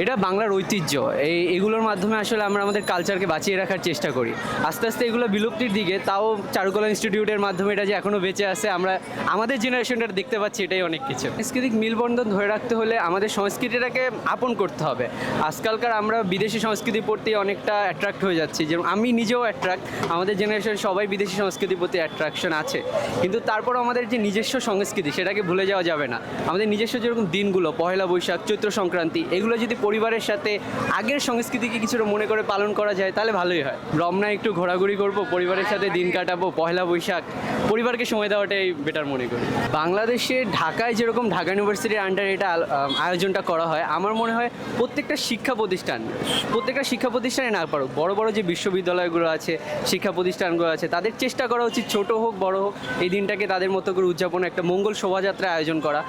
এটা বাংলার ঐতিহ্য। এগুলোর মাধ্যমে আসলে আমরা আমাদের কালচারকে বাঁচিয়ে রাখার চেষ্টা করি। আস্তে আস্তে এগুলো বিলুপ্তির দিকে, তাও চারুকলা ইনস্টিটিউটের মাধ্যমে এটা যে এখনও বেঁচে আছে, আমরা আমাদের জেনারেশনটা দেখতে পাচ্ছি, এটাই অনেক কিছু। সাংস্কৃতিক মিলবন্ধন ধরে রাখতে হলে আমাদের সংস্কৃতিটাকে আপন করতে হবে। আজকালকার আমরা বিদেশি সংস্কৃতির প্রতি অনেকটা অ্যাট্রাক্ট হয়ে যাচ্ছি, যেমন আমি নিজেও অ্যাট্রাক্ট, আমাদের জেনারেশন সবাই বিদেশি সংস্কৃতির প্রতি অ্যাট্রাকশন আছে, কিন্তু তারপরও আমাদের যে নিজস্ব সংস্কৃতি সেটাকে ভুলে যাওয়া যাবে না। আমাদের নিজস্ব যেরকম দিনগুলো, পহেলা বৈশাখ, চৈত্র সংক্রান্তি, এগুলো যদি পরিবারের সাথে আগের সংস্কৃতিকে কিছুটা মনে করে পালন করা যায় তাহলে ভালোই হয়। রমনায় একটু ঘোরাঘুরি করব, পরিবারের সাথে দিন কাটাবো, পহেলা বৈশাখ পরিবারকে সময় দেওয়াটাই বেটার মনে করি। বাংলাদেশে ঢাকায় যেরকম ঢাকা ইউনিভার্সিটির আন্ডারে এটা আয়োজনটা করা হয়, আমার মনে হয় প্রত্যেকটা শিক্ষা প্রতিষ্ঠানে না পারুক, বড় বড় যে বিশ্ববিদ্যালয়গুলো আছে, শিক্ষা প্রতিষ্ঠানগুলো আছে, তাদের চেষ্টা করা উচিত ছোট হোক বড় হোক এই দিনটাকে তাদের মতো করে উদযাপন, একটা মঙ্গল শোভাযাত্রা আয়োজন করা।